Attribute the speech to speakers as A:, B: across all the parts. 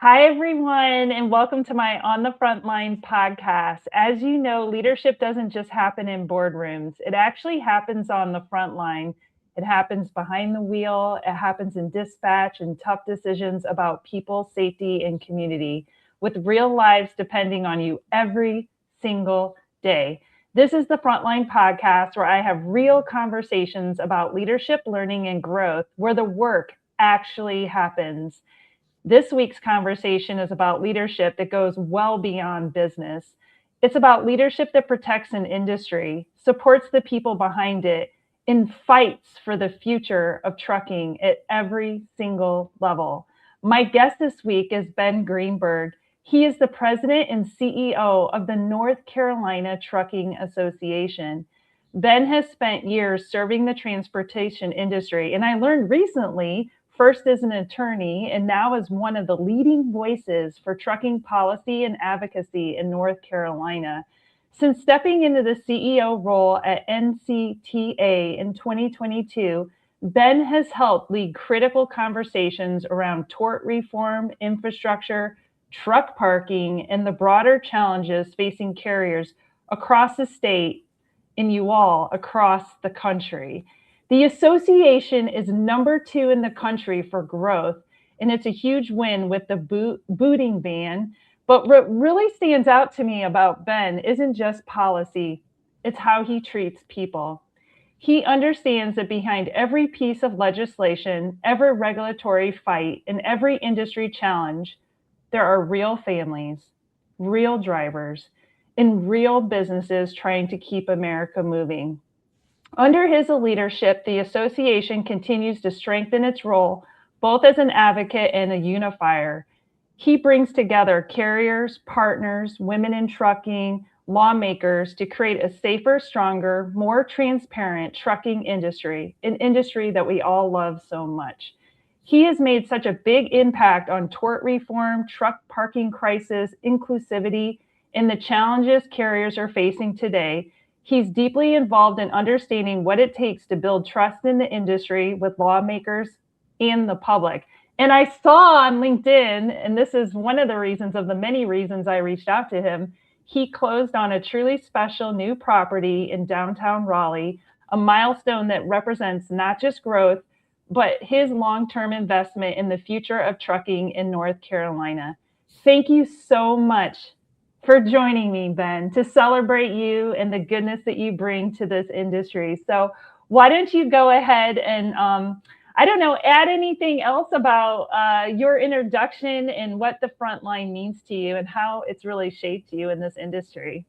A: Hi, everyone, and welcome to my On the Front Line podcast. As you know, leadership doesn't just happen in boardrooms, it actually happens on the front line. It happens behind the wheel, it happens in dispatch and tough decisions about people, safety, and community, with real lives depending on you every single day. This is the Frontline podcast where I have real conversations about leadership, learning, and growth, where the work actually happens. This week's conversation is about leadership that goes well beyond business. It's about leadership that protects an industry, supports the people behind it, and fights for the future of trucking at every single level. My guest this week is Ben Greenberg. He is the president and CEO of the North Carolina Trucking Association. Ben has spent years serving the transportation industry, and I learned recently, first as an attorney and now as one of the leading voices for trucking policy and advocacy in North Carolina. Since stepping into the CEO role at NCTA in 2022, Ben has helped lead critical conversations around tort reform, infrastructure, truck parking, and the broader challenges facing carriers across the state and you all across the country. The association is number two in the country for growth, and it's a huge win with the booting ban. But what really stands out to me about Ben isn't just policy, it's how he treats people. He understands that behind every piece of legislation, every regulatory fight, and every industry challenge, there are real families, real drivers, and real businesses trying to keep America moving. Under his leadership, the association continues to strengthen its role both as an advocate and a unifier. He brings together carriers, partners, women in trucking, lawmakers to create a safer, stronger, more transparent trucking industry, an industry that we all love so much. He has made such a big impact on tort reform, truck parking crisis, inclusivity, and the challenges carriers are facing today. He's deeply involved in understanding what it takes to build trust in the industry with lawmakers and the public. And I saw on LinkedIn, and this is one of the reasons of the many reasons I reached out to him, he closed on a truly special new property in downtown Raleigh, a milestone that represents not just growth, but his long term investment in the future of trucking in North Carolina. Thank you so much for joining me, Ben, to celebrate you and the goodness that you bring to this industry. So, why don't you go ahead and, I don't know, add anything else about your introduction and what the front line means to you and how it's really shaped you in this industry?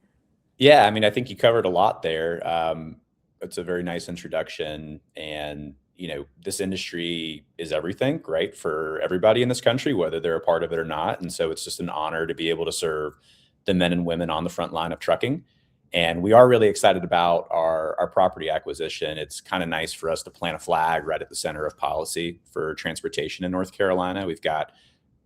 B: Yeah, I mean, I think you covered a lot there. It's a very nice introduction. And, this industry is everything, right, for everybody in this country, whether they're a part of it or not. And so it's just an honor to be able to serve the men and women on the front line of trucking. And we are really excited about our property acquisition. It's kind of nice for us to plant a flag right at the center of policy for transportation in North Carolina. We've got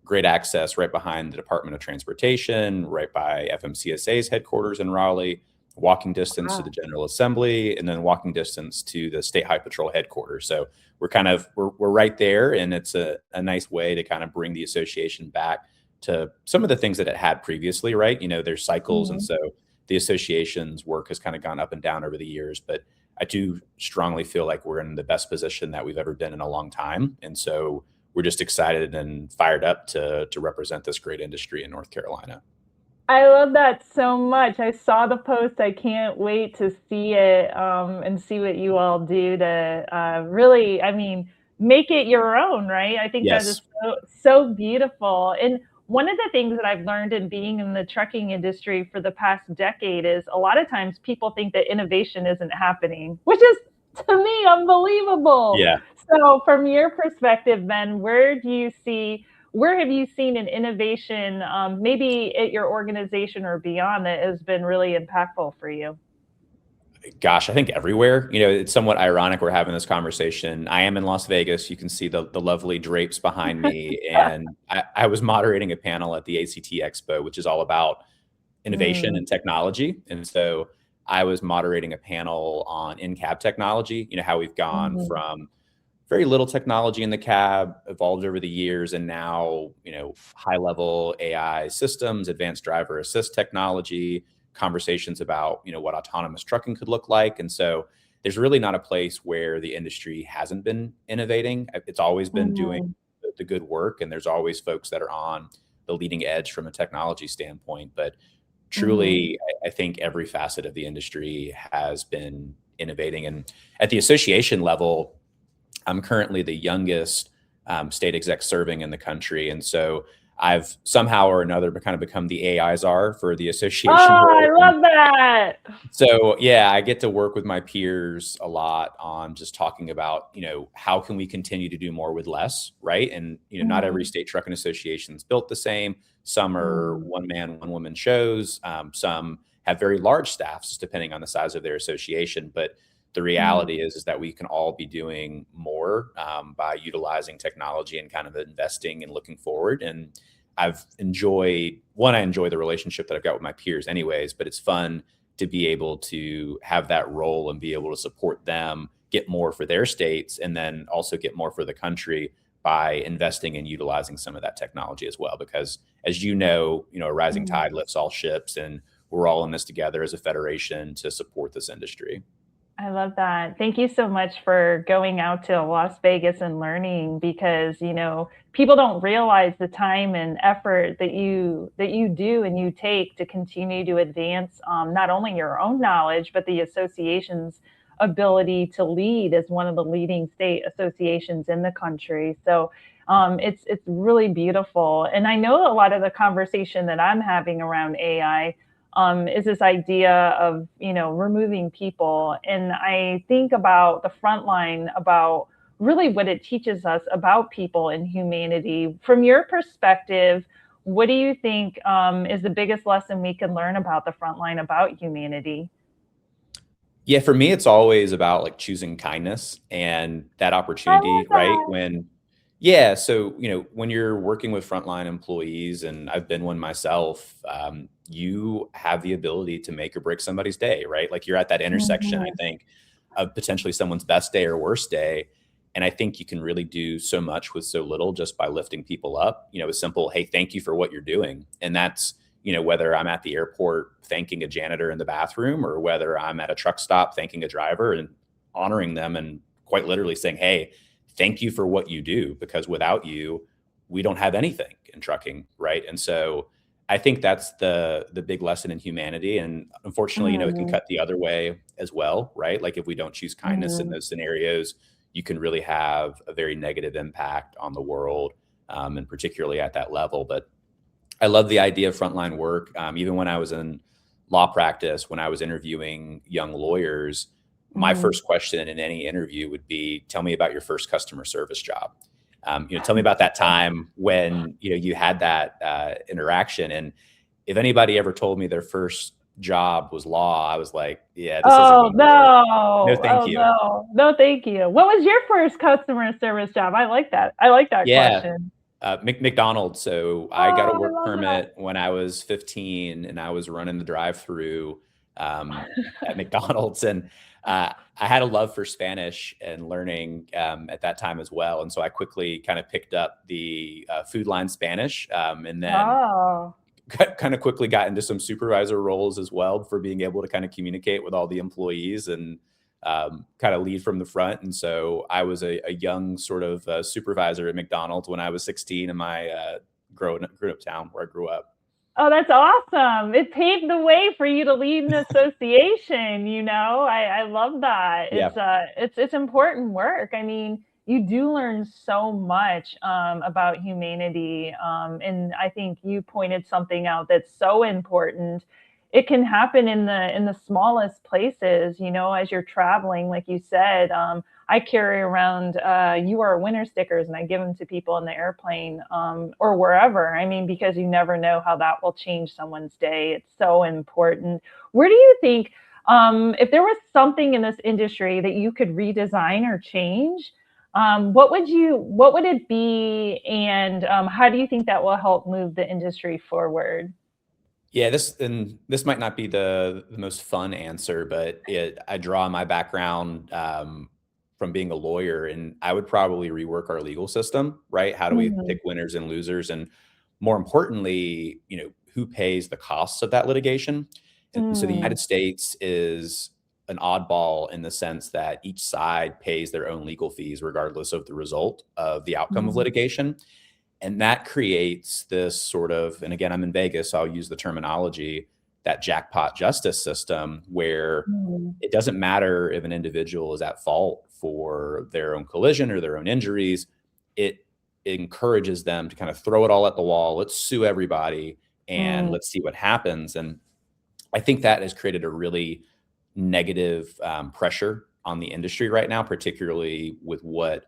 B: great access right behind the Department of Transportation, right by FMCSA's headquarters in Raleigh, walking distance to the
A: Wow.
B: General Assembly, and then walking distance to the State High Patrol headquarters. So we're right there, and it's a nice way to kind of bring the association back to some of the things that it had previously, right? There's cycles, and
A: Mhm.
B: so the association's work has kind of gone up and down over the years, but I do strongly feel like we're in the best position that we've ever been in a long time. And so we're just excited and fired up to represent this great industry in North Carolina.
A: I love that so much. I saw the post. I can't wait to see it and see what you all do to really, I mean, make it your own, right? I think that is
B: Yes.
A: so beautiful. And one of the things that I've learned in being in the trucking industry for the past decade is a lot of times people think that innovation isn't happening, which is to me unbelievable.
B: Yeah.
A: So, from your perspective, then, where have you seen an innovation, maybe at your organization or beyond, that has been really impactful for you?
B: Gosh, I think everywhere. It's somewhat ironic we're having this conversation. I am in Las Vegas. You can see the lovely drapes behind me. And I was moderating a panel at the ACT Expo, which is all about innovation
A: Mm,
B: and technology. And so I was moderating a panel on in-cab technology, how we've gone
A: mhm.
B: from very little technology in the cab, evolved over the years, and now, high level AI systems, advanced driver assist technology, conversations about, what autonomous trucking could look like. And so there's really not a place where the industry hasn't been innovating. It's always been doing
A: Mhm.
B: the good work, and there's always folks that are on the leading edge from a technology standpoint. But
A: Mhm.
B: truly, I think every facet of the industry has been innovating. And at the association level, I'm currently the youngest state exec serving in the country. And so I've somehow or another kind of become the AI czar for the
A: Oh,
B: association
A: I
B: world. And
A: love that.
B: so, yeah, I get to work with my peers a lot on just talking about, how can we continue to do more with less, right? And, not every
A: Mhm.
B: state trucking association is built the same. Some are
A: Mhm.
B: one man, one woman shows. Some have very large staffs, depending on the size of their association. But the
A: Mhm.
B: reality is that we can all be doing more by utilizing technology and kind of investing and looking forward. And I enjoy the relationship that I've got with my peers, anyways, but it's fun to be able to have that role and be able to support them get more for their states and then also get more for the country by investing and utilizing some of that technology as well. Because as a rising
A: Mhm.
B: tide lifts all ships, and we're all in this together as a federation to support this industry.
A: I love that. Thank you so much for going out to Las Vegas and learning because, people don't realize the time and effort that you do and you take to continue to advance not only your own knowledge, but the association's ability to lead as one of the leading state associations in the country. So it's really beautiful. And I know a lot of the conversation that I'm having around AI is this idea of removing people, and I think about the front line, about really what it teaches us about people and humanity. From your perspective, what do you think is the biggest lesson we can learn about the front line about humanity?
B: Yeah, for me, it's always about like choosing kindness and that
A: I
B: opportunity,
A: love
B: right?
A: that.
B: Yeah, so, when you're working with frontline employees, and I've been one myself, you have the ability to make or break somebody's day, right? Like you're at that intersection, I
A: Mhm.
B: think, of potentially someone's best day or worst day. And I think you can really do so much with so little just by lifting people up. A simple, hey, thank you for what you're doing. And that's, whether I'm at the airport thanking a janitor in the bathroom, or whether I'm at a truck stop thanking a driver and honoring them and quite literally saying, hey, thank you for what you do, because without you, we don't have anything in trucking, right? And so I think that's the big lesson in humanity. And unfortunately, it can
A: Mhm.
B: cut the other way as well, right? Like if we don't choose kindness in
A: Mhm.
B: those scenarios, you can really have a very negative impact on the world, and particularly at that level. But I love the idea of frontline work. Even when I was in law practice, when I was interviewing young lawyers, my
A: Mhm.
B: first question in any interview would be, "Tell me about your first customer service job. Tell me about that time when you had that interaction." And if anybody ever told me their first job was law, I was like, "Yeah, this isn't
A: Oh
B: going to work. No,
A: no!
B: thank
A: Oh
B: you."
A: no! No, thank you. What was your first customer service job? I like that. I like that
B: Yeah,
A: question.
B: McDonald's. So I got a
A: Oh, I
B: work
A: love that.
B: permit when I was 15, and I was running the drive-through um, at McDonald's, and I had a love for Spanish and learning at that time as well. And so I quickly kind of picked up the food line Spanish, and then
A: Oh.
B: kind of quickly got into some supervisor roles as well for being able to kind of communicate with all the employees and kind of lead from the front. And so I was a young sort of supervisor at McDonald's when I was 16 in my grew up town where I grew up.
A: Oh, that's awesome. It paved the way for you to lead an association, you know? I love that.
B: Yeah.
A: It's important work. I mean, you do learn so much about humanity. And I think you pointed something out that's so important. It can happen in the smallest places, as you're traveling, like you said. I carry around "You Are a Winner" stickers, and I give them to people in the airplane or wherever. I mean, because you never know how that will change someone's day. It's so important. Where do you think, if there was something in this industry that you could redesign or change, what would it be, and how do you think that will help move the industry forward?
B: Yeah, this might not be the most fun answer, but I draw on my background from being a lawyer, and I would probably rework our legal system, right? How do we
A: Mhm.
B: pick winners and losers? And more importantly, who pays the costs of that litigation? And so the
A: Mm.
B: United States is an oddball in the sense that each side pays their own legal fees regardless of the result of the outcome of
A: Mhm.
B: litigation. And that creates this sort of, and again, I'm in Vegas, so I'll use the terminology, that jackpot justice system where
A: Mhm.
B: it doesn't matter if an individual is at fault for their own collision or their own injuries. It encourages them to kind of throw it all at the wall. Let's sue everybody and
A: Mm.
B: let's see what happens. And I think that has created a really negative pressure on the industry right now, particularly with what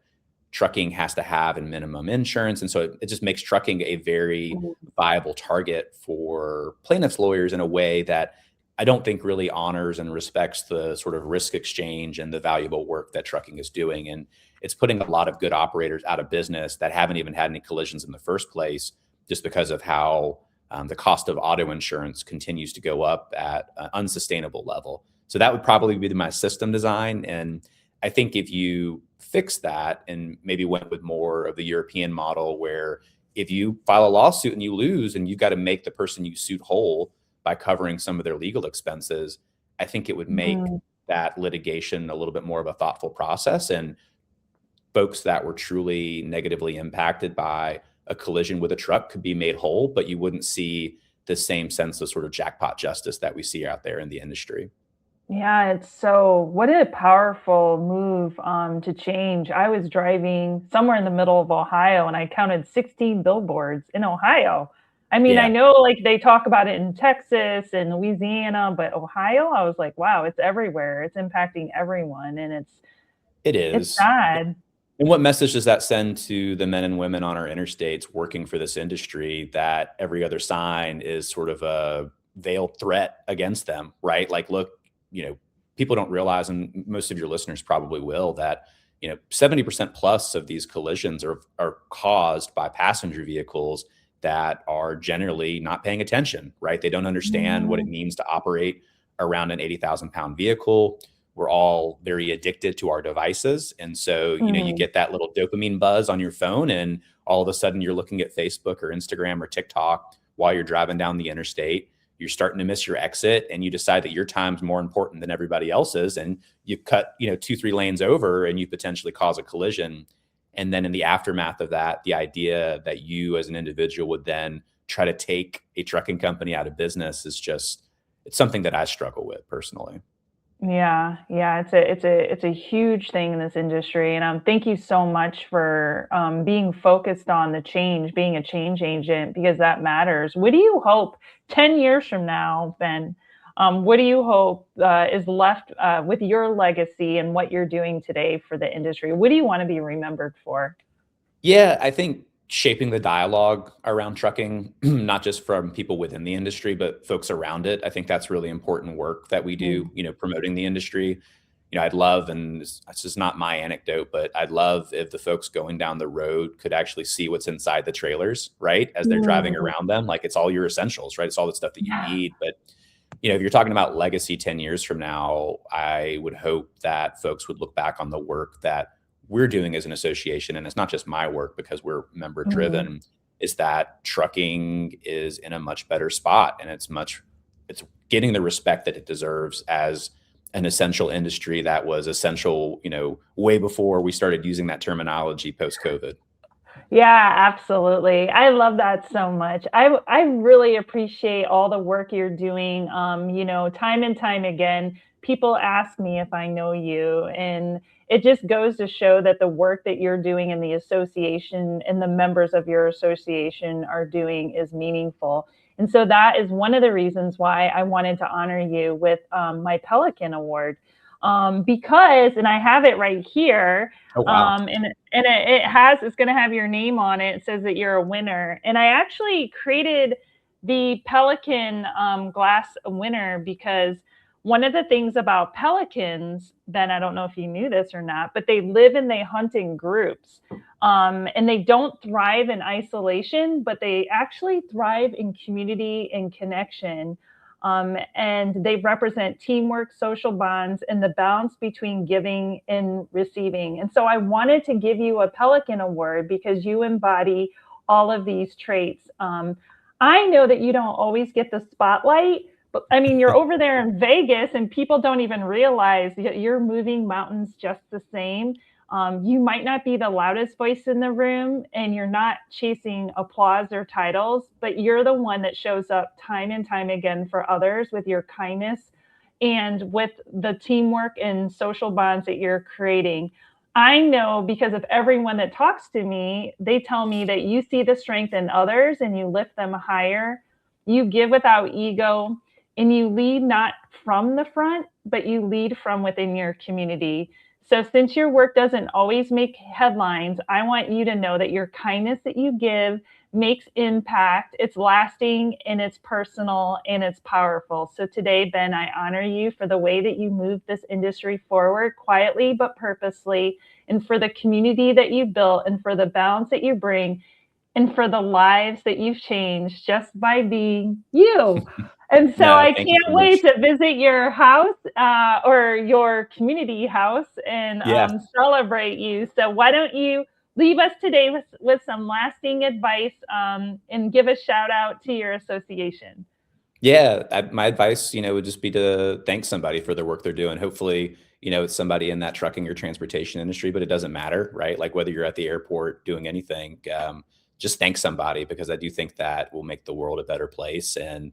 B: trucking has to have in minimum insurance. And so it just makes trucking a very
A: Mhm.
B: viable target for plaintiffs' lawyers in a way that I don't think really honors and respects the sort of risk exchange and the valuable work that trucking is doing. And it's putting a lot of good operators out of business that haven't even had any collisions in the first place just because of how the cost of auto insurance continues to go up at an unsustainable level. So that would probably be my system design. And I think if you fix that and maybe went with more of the European model where if you file a lawsuit and you lose and you've got to make the person you suit whole by covering some of their legal expenses, I think it would make
A: Mhm.
B: that litigation a little bit more of a thoughtful process. And folks that were truly negatively impacted by a collision with a truck could be made whole, but you wouldn't see the same sense of sort of jackpot justice that we see out there in the industry.
A: Yeah, it's so what a powerful move to change. I was driving somewhere in the middle of Ohio and I counted 16 billboards in Ohio. I mean, I
B: Yeah,
A: know like they talk about it in Texas and Louisiana, but Ohio, I was like, wow, it's everywhere. It's impacting everyone and
B: it
A: it's
B: is.
A: sad.
B: And what message does that send to the men and women on our interstates working for this industry that every other sign is sort of a veiled threat against them, right? Like, look, people don't realize, and most of your listeners probably will, that 70% plus of these collisions are caused by passenger vehicles that are generally not paying attention, right? They don't understand what it
A: Mhm.
B: means to operate around an 80,000-pound vehicle. We're all very addicted to our devices. And so, you
A: Mhm.
B: get that little dopamine buzz on your phone, and all of a sudden you're looking at Facebook or Instagram or TikTok while you're driving down the interstate. You're starting to miss your exit, and you decide that your time's more important than everybody else's. And you cut, 2, 3 lanes over, and you potentially cause a collision. And then in the aftermath of that, the idea that you as an individual would then try to take a trucking company out of business is just, it's something that I struggle with personally.
A: Yeah, yeah, it's a huge thing in this industry, and thank you so much for being focused on the change, being a change agent because that matters. What do you hope 10 years from now, Ben? What do you hope is left with your legacy and what you're doing today for the industry? What do you want to be remembered for?
B: Yeah, I think shaping the dialogue around trucking, not just from people within the industry, but folks around it. I think that's really important work that we
A: Mm.
B: do, promoting the industry. I'd love, and this is not my anecdote, but I'd love if the folks going down the road could actually see what's inside the trailers, right? As they're driving
A: Mm.
B: around them. Like it's all your essentials, right? It's all the stuff that you
A: Yeah.
B: need. But, if you're talking about legacy 10 years from now, I would hope that folks would look back on the work that we're doing as an association. And it's not just my work because we're member
A: Mhm.
B: driven, is that trucking is in a much better spot, and it's getting the respect that it deserves as an essential industry that was essential, way before we started using that terminology post COVID.
A: Yeah, absolutely. I love that so much. I really appreciate all the work you're doing. Time and time again, people ask me if I know you, and it just goes to show that the work that you're doing in the association and the members of your association are doing is meaningful. And so that is one of the reasons why I wanted to honor you with my Pelican Award. Because, and I have it right here,
B: Oh, wow.
A: it's going to have your name on it. It says that you're a winner. And I actually created the Pelican glass winner because one of the things about pelicans, Ben, I don't know if you knew this or not, but they live and they hunt in groups. And they don't thrive in isolation, but they actually thrive in community and connection. And they represent teamwork, social bonds, and the balance between giving and receiving. And so I wanted to give you a Pelican Award because you embody all of these traits. I know that you don't always get the spotlight, but I mean, you're over there in Vegas and people don't even realize that you're moving mountains just the same. You might not be the loudest voice in the room and you're not chasing applause or titles, but you're the one that shows up time and time again for others with your kindness and with the teamwork and social bonds that you're creating. I know because of everyone that talks to me, they tell me that you see the strength in others and you lift them higher. You give without ego and you lead not from the front, but you lead from within your community. So, since your work doesn't always make headlines, I want you to know that your kindness that you give makes impact. It's lasting and it's personal and it's powerful. So, today, Ben, I honor you for the way that you move this industry forward quietly but purposely, and for the community that you built, and for the balance that you bring, and for the lives that you've changed just by being you. And so
B: No,
A: I
B: thank you
A: can't
B: so
A: wait
B: much.
A: to visit your house or your community house and
B: Yeah.
A: celebrate you. So why don't you leave us today with some lasting advice and give a shout out to your association?
B: Yeah, my advice, would just be to thank somebody for the work they're doing. Hopefully, it's somebody in that trucking or transportation industry, but it doesn't matter, right? Like whether you're at the airport doing anything, just thank somebody because I do think that will make the world a better place. And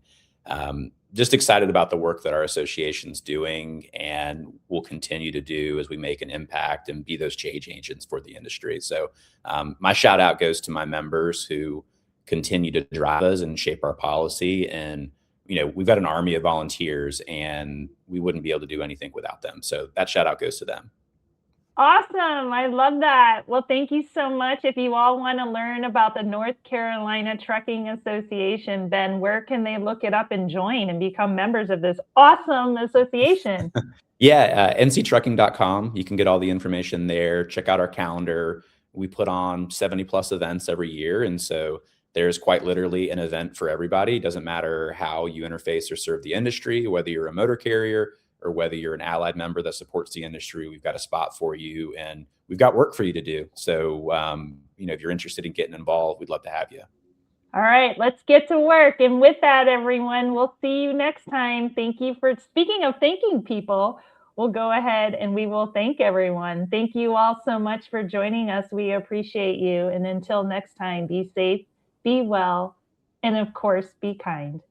B: just excited about the work that our association's doing and will continue to do as we make an impact and be those change agents for the industry. So, my shout out goes to my members who continue to drive us and shape our policy and we've got an army of volunteers and we wouldn't be able to do anything without them. So that shout out goes to them.
A: Awesome. I love that. Well, thank you so much. If you all want to learn about the North Carolina Trucking Association, Ben, where can they look it up and join and become members of this awesome association?
B: Yeah, nctrucking.com. You can get all the information there. Check out our calendar. We put on 70 plus events every year. And so there's quite literally an event for everybody. It doesn't matter how you interface or serve the industry, whether you're a motor carrier or whether you're an allied member that supports the industry, we've got a spot for you and we've got work for you to do. So, if you're interested in getting involved, we'd love to have you.
A: All right, let's get to work. And with that, everyone, we'll see you next time. Thank you for speaking of thanking people. We'll go ahead and we will thank everyone. Thank you all so much for joining us. We appreciate you. And until next time, be safe, be well, and of course, be kind.